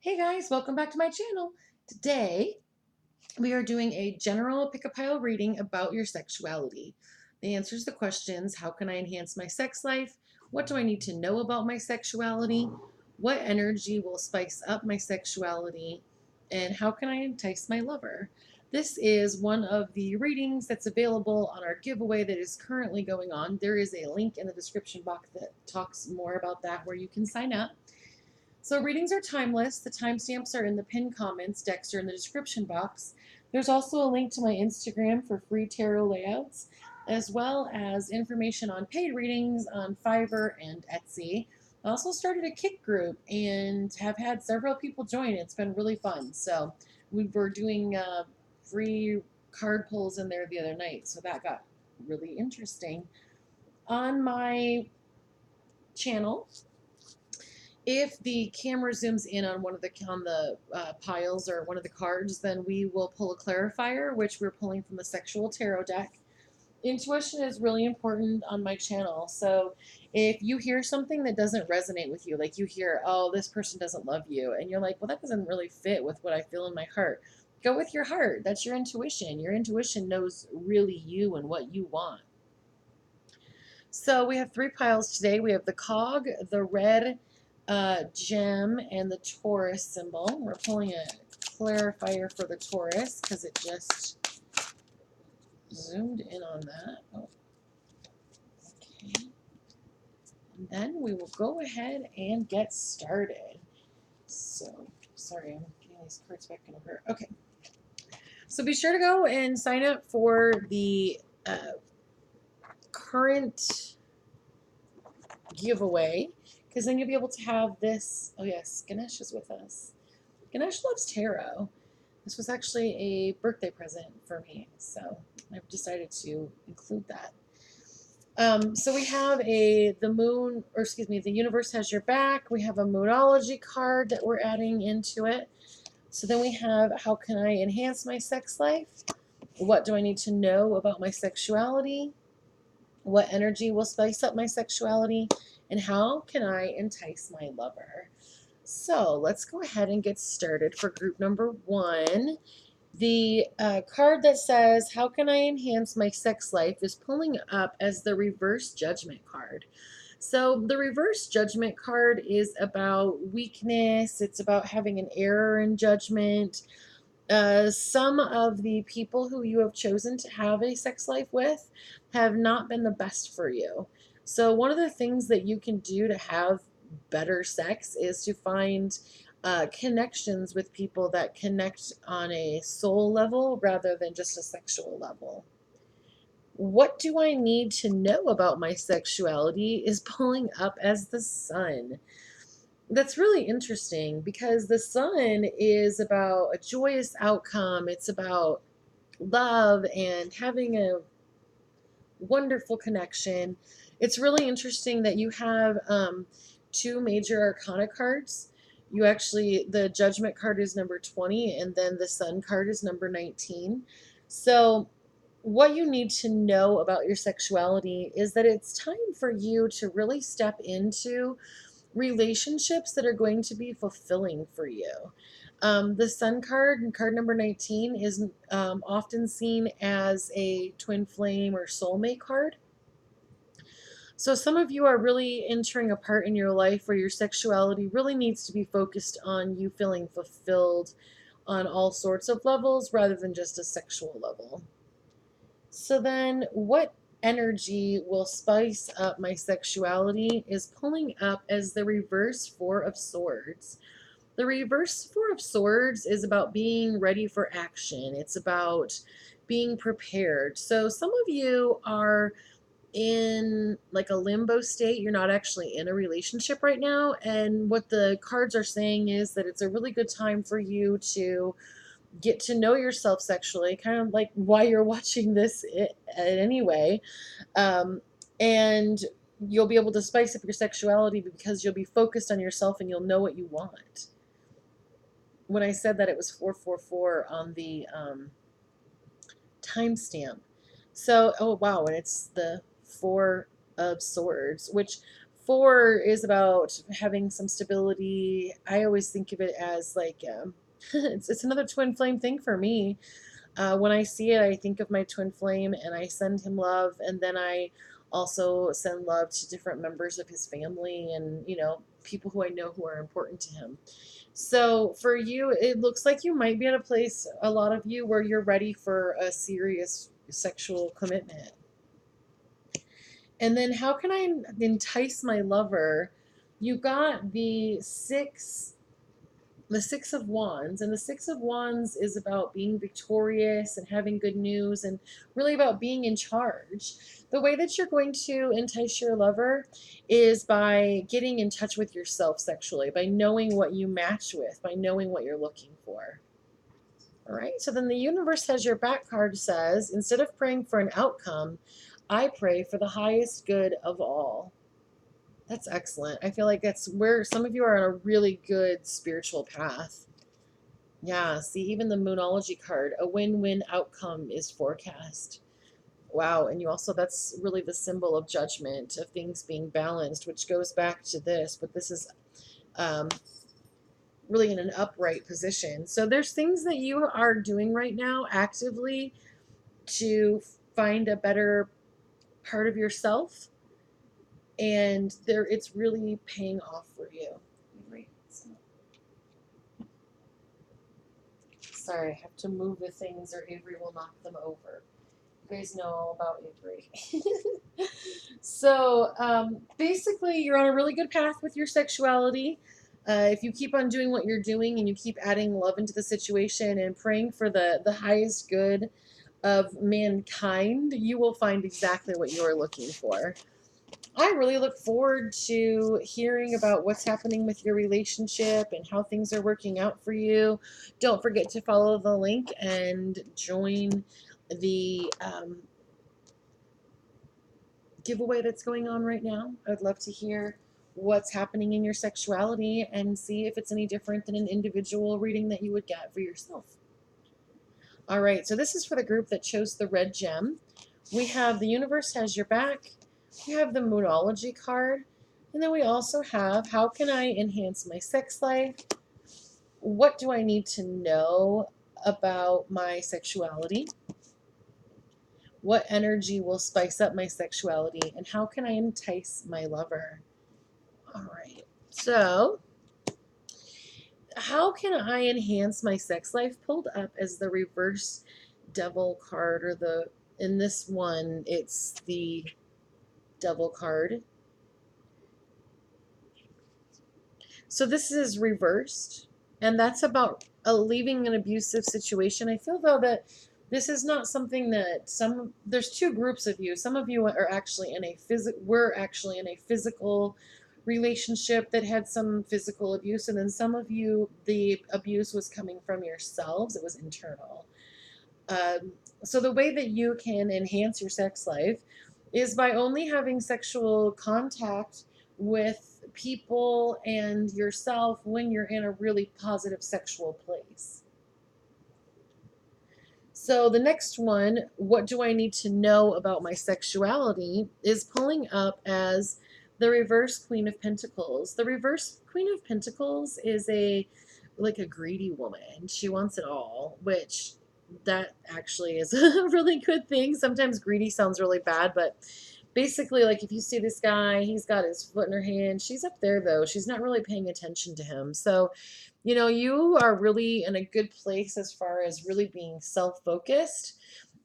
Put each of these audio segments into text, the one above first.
Hey guys, welcome back to my channel. Today we are doing a general pick-a-pile reading about your sexuality. It answers the questions: how can I enhance my sex life? What do I need to know about my sexuality? What energy will spice up my sexuality? And how can I entice my lover? This is one of the readings that's available on our giveaway that is currently going on. There is a link in the description box that talks more about that where you can sign up. So readings are timeless. The timestamps are in the pinned comments. Decks are in the description box. There's also a link to my Instagram for free tarot layouts, as well as information on paid readings on Fiverr and Etsy. I also started a Kik group and have had several people join. It's been really fun. So we were doing free card pulls in there the other night, so that got really interesting. On my channel, if the camera zooms in on one of the piles or one of the cards, then we will pull a clarifier, which we're pulling from the Sexual Tarot deck. Intuition is really important on my channel. So if you hear something that doesn't resonate with you, like you hear, oh, this person doesn't love you, and you're like, well, that doesn't really fit with what I feel in my heart, go with your heart. That's your intuition. Your intuition knows really you and what you want. So we have three piles today. We have the cog, the red gem, and the Taurus symbol. We're pulling a clarifier for the Taurus because it just zoomed in on that. Oh, okay. And then we will go ahead and get started. So, sorry, I'm getting these cards back in order. Okay. So be sure to go and sign up for the current giveaway, because then you'll be able to have this. Oh yes, Ganesh is with us. Ganesh loves tarot. This was actually a birthday present for me, so I've decided to include that. So we have the moon, or excuse me, the universe has your back. We have a moonology card that we're adding into it. So then we have, how can I enhance my sex life? What do I need to know about my sexuality? What energy will spice up my sexuality? And how can I entice my lover? So let's go ahead and get started for group number one. The card that says, how can I enhance my sex life, is pulling up as the reverse judgment card. So the reverse judgment card is about weakness. It's about having an error in judgment. Some of the people who you have chosen to have a sex life with have not been the best for you. So one of the things that you can do to have better sex is to find connections with people that connect on a soul level rather than just a sexual level. What do I need to know about my sexuality is pulling up as the sun. That's really interesting because the sun is about a joyous outcome. It's about love and having a wonderful connection. It's really interesting that you have two major arcana cards. You actually, the judgment card is number 20, and then the sun card is number 19. So what you need to know about your sexuality is that it's time for you to really step into relationships that are going to be fulfilling for you. The Sun card, card number 19, is often seen as a twin flame or soulmate card. So some of you are really entering a part in your life where your sexuality really needs to be focused on you feeling fulfilled on all sorts of levels rather than just a sexual level. So then what energy will spice up my sexuality is pulling up as the reverse Four of Swords. The reverse Four of Swords is about being ready for action. It's about being prepared. So some of you are in like a limbo state. You're not actually in a relationship right now. And what the cards are saying is that it's a really good time for you to get to know yourself sexually, kind of like why you're watching this anyway. And you'll be able to spice up your sexuality because you'll be focused on yourself and you'll know what you want. When I said that, it was 444 on the timestamp. So, oh wow, and it's the Four of Swords, which 4 is about having some stability. I always think of it as like it's another twin flame thing for me. When I see it, I think of my twin flame and I send him love, and then I also send love to different members of his family and, people who I know who are important to him. So for you, it looks like you might be at a place, a lot of you, where you're ready for a serious sexual commitment. And then how can I entice my lover? You got the Six of Wands, and the Six of Wands is about being victorious and having good news and really about being in charge. The way that you're going to entice your lover is by getting in touch with yourself sexually, by knowing what you match with, by knowing what you're looking for. All right, so then the universe has your back card says, instead of praying for an outcome, I pray for the highest good of all. That's excellent. I feel like that's where some of you are on a really good spiritual path. Yeah, see, even the Moonology card, a win-win outcome is forecast. Wow, and you also, that's really the symbol of judgment, of things being balanced, which goes back to this, but this is really in an upright position. So there's things that you are doing right now actively to find a better part of yourself, and it's really paying off for you. Sorry, I have to move the things or Avery will knock them over. You guys know all about Avery. So basically, you're on a really good path with your sexuality. If you keep on doing what you're doing and you keep adding love into the situation and praying for the highest good of mankind, you will find exactly what you are looking for. I really look forward to hearing about what's happening with your relationship and how things are working out for you. Don't forget to follow the link and join the giveaway that's going on right now. I'd love to hear what's happening in your sexuality and see if it's any different than an individual reading that you would get for yourself. All right, so this is for the group that chose the red gem. We have the universe has your back. We have the Moonology card. And then we also have, how can I enhance my sex life? What do I need to know about my sexuality? What energy will spice up my sexuality? And how can I entice my lover? All right. So, how can I enhance my sex life? Pulled up as the reverse devil card, or in this one, it's the devil card. So this is reversed, and that's about leaving an abusive situation. I feel though that this is not something that there's two groups of you. Some of you are actually in a physical relationship that had some physical abuse, and then some of you, the abuse was coming from yourselves. It was internal. So the way that you can enhance your sex life is by only having sexual contact with people and yourself when you're in a really positive sexual place. So the next one, what do I need to know about my sexuality, is pulling up as the reverse Queen of Pentacles. The reverse Queen of Pentacles is like a greedy woman. She wants it all, which that actually is a really good thing. Sometimes greedy sounds really bad, but basically, like if you see this guy, he's got his foot in her hand. She's up there though. She's not really paying attention to him. So you are really in a good place as far as really being self-focused,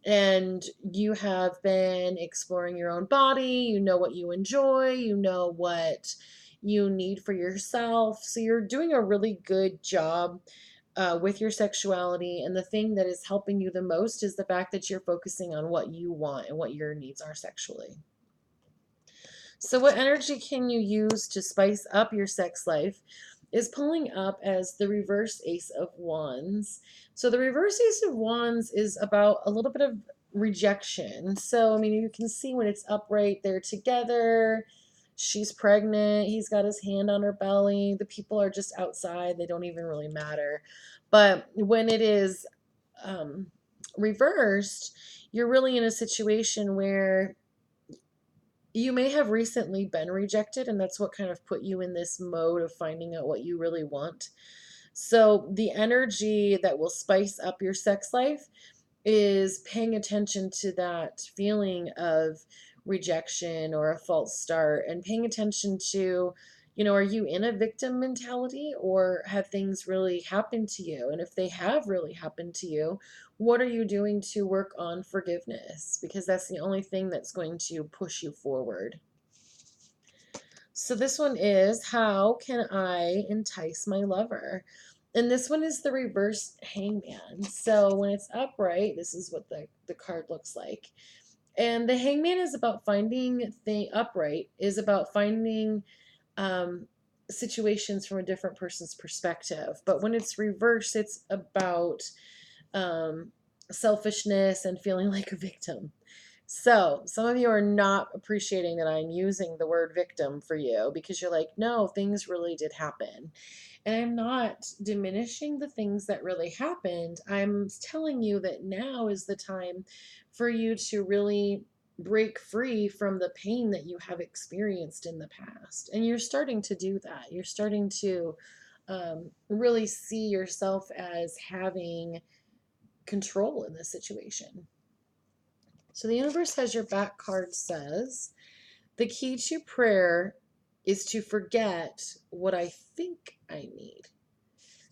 and you have been exploring your own body. You know what you enjoy, you know what you need for yourself. So you're doing a really good job with your sexuality. And the thing that is helping you the most is the fact that you're focusing on what you want and what your needs are sexually. So what energy can you use to spice up your sex life is pulling up as the reverse Ace of Wands. So the reverse Ace of Wands is about a little bit of rejection. So, I mean, you can see when it's upright, they're together. She's pregnant. He's got his hand on her belly. The people are just outside. They don't even really matter. But when it is reversed, you're really in a situation where you may have recently been rejected, and that's what kind of put you in this mode of finding out what you really want. So the energy that will spice up your sex life is paying attention to that feeling of rejection or a false start, and paying attention to, are you in a victim mentality, or have things really happened to you? And if they have really happened to you, what are you doing to work on forgiveness? Because that's the only thing that's going to push you forward. So this one is, how can I entice my lover? And this one is the reverse hangman. So when it's upright, this is what the card looks like. And the hangman is about finding the upright, is about finding situations from a different person's perspective. But when it's reversed, it's about um, selfishness and feeling like a victim. So, some of you are not appreciating that I'm using the word victim for you, because you're like, no, things really did happen. And I'm not diminishing the things that really happened. I'm telling you that now is the time for you to really break free from the pain that you have experienced in the past. And you're starting to do that. You're starting to really see yourself as having control in this situation. So the universe has your back card says, the key to prayer is to forget what I think I need.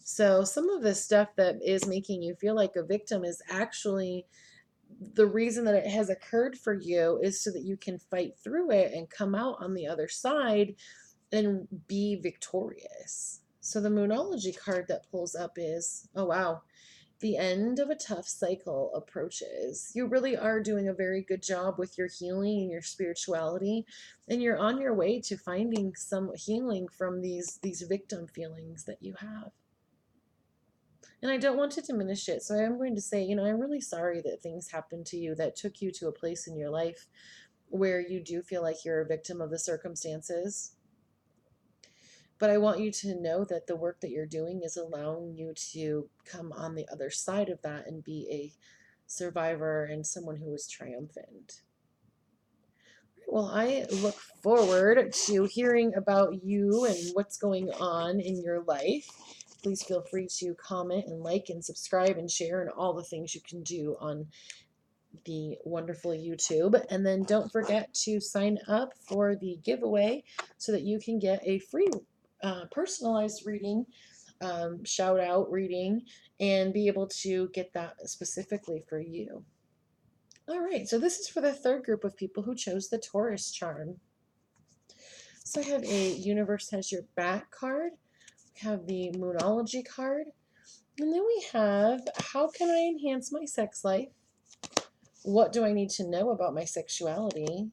So some of the stuff that is making you feel like a victim is actually the reason that it has occurred for you, is so that you can fight through it and come out on the other side and be victorious. So the Moonology card that pulls up is, oh wow, the end of a tough cycle approaches. You really are doing a very good job with your healing and your spirituality, and you're on your way to finding some healing from these victim feelings that you have. And I don't want to diminish it, so I am going to say, I'm really sorry that things happened to you that took you to a place in your life where you do feel like you're a victim of the circumstances. But I want you to know that the work that you're doing is allowing you to come on the other side of that and be a survivor and someone who is triumphant. Well, I look forward to hearing about you and what's going on in your life. Please feel free to comment and like and subscribe and share and all the things you can do on the wonderful YouTube. And then don't forget to sign up for the giveaway so that you can get a free personalized reading, shout out reading, and be able to get that specifically for you. All right, so this is for the third group of people who chose the Taurus charm. So I have a Universe Has Your Back card, we have the Moonology card, and then we have How Can I Enhance My Sex Life? What do I need to know about my sexuality?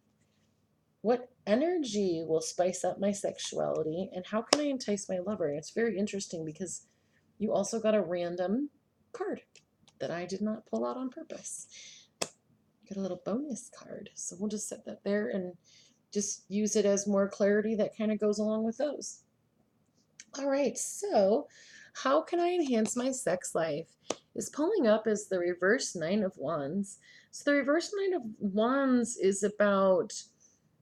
What energy will spice up my sexuality? And how can I entice my lover? And it's very interesting because you also got a random card that I did not pull out on purpose. Got a little bonus card. So we'll just set that there and just use it as more clarity that kind of goes along with those. All right, so how can I enhance my sex life? Is pulling up as the reverse Nine of Wands. So the reverse Nine of Wands is about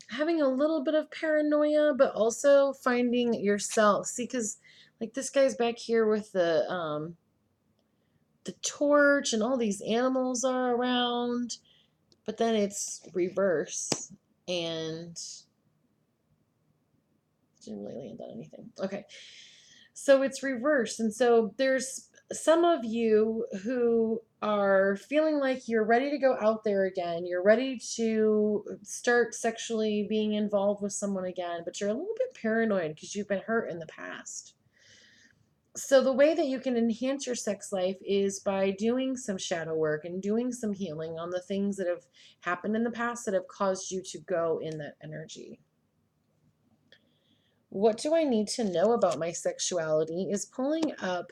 having a little bit of paranoia, but also finding yourself. See, because like this guy's back here with the torch and all these animals are around, but then it's reverse and didn't really land on anything. Okay. So it's reversed. And so there's some of you who are feeling like you're ready to go out there again. You're ready to start sexually being involved with someone again, but you're a little bit paranoid because you've been hurt in the past. So the way that you can enhance your sex life is by doing some shadow work and doing some healing on the things that have happened in the past that have caused you to go in that energy. What do I need to know about my sexuality is pulling up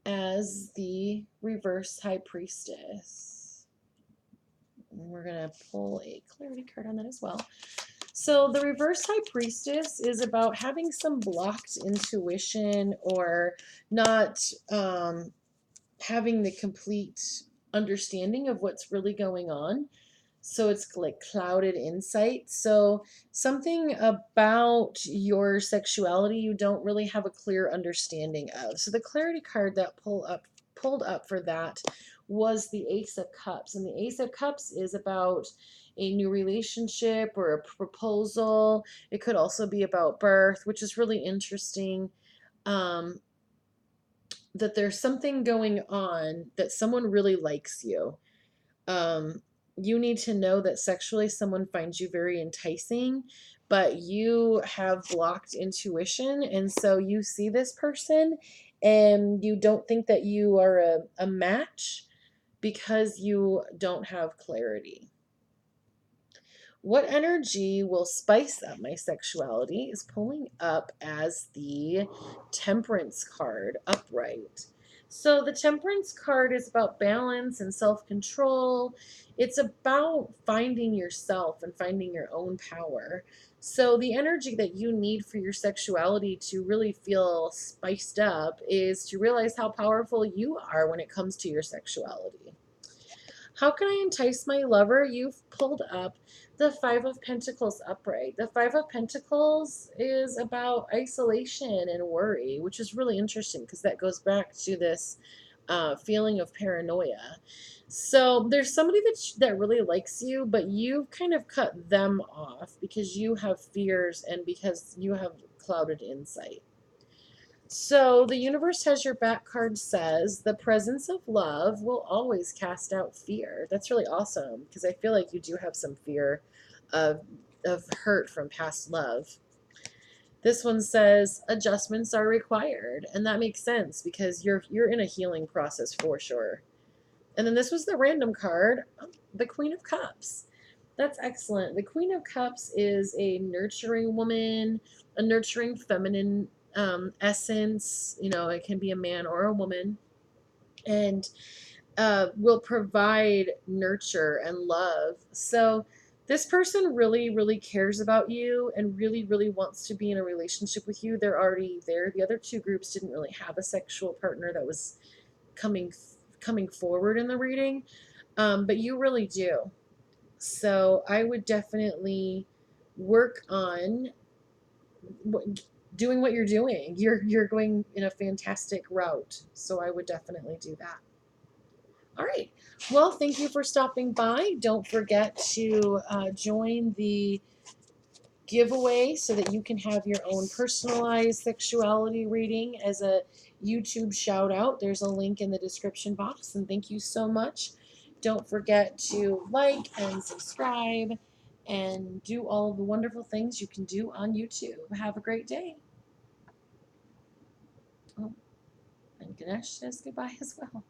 as the reverse High Priestess. And we're going to pull a clarity card on that as well. So the reverse High Priestess is about having some blocked intuition or not having the complete understanding of what's really going on. So it's like clouded insight. So something about your sexuality you don't really have a clear understanding of. So the clarity card that pulled up for that was the Ace of Cups. And the Ace of Cups is about a new relationship or a proposal. It could also be about birth, which is really interesting. Um, that there's something going on that someone really likes you. um, you need to know that sexually someone finds you very enticing, but you have blocked intuition. And so you see this person and you don't think that you are a match because you don't have clarity. What energy will spice up my sexuality is pulling up as the Temperance card upright. So the Temperance card is about balance and self-control. It's about finding yourself and finding your own power. So the energy that you need for your sexuality to really feel spiced up is to realize how powerful you are when it comes to your sexuality. How can I entice my lover? You've pulled up the Five of Pentacles upright. The Five of Pentacles is about isolation and worry, which is really interesting because that goes back to this feeling of paranoia. So there's somebody that really likes you, but you've kind of cut them off because you have fears and because you have clouded insight. So the universe has your back card says the presence of love will always cast out fear. That's really awesome because I feel like you do have some fear of hurt from past love. This one says adjustments are required, and that makes sense because you're in a healing process for sure. And then this was the random card, the Queen of Cups. That's excellent. The Queen of Cups is a nurturing woman, a nurturing feminine essence. You know, it can be a man or a woman, and will provide nurture and love. So this person really, really cares about you and really, really wants to be in a relationship with you. They're already there. The other two groups didn't really have a sexual partner that was coming coming forward in the reading, but you really do. So I would definitely work on doing what you're doing. You're going in a fantastic route. So I would definitely do that. All right. Well, thank you for stopping by. Don't forget to join the giveaway so that you can have your own personalized sexuality reading as a YouTube shout out. There's a link in the description box. And thank you so much. Don't forget to like and subscribe and do all the wonderful things you can do on YouTube. Have a great day. Oh, and Ganesh says goodbye as well.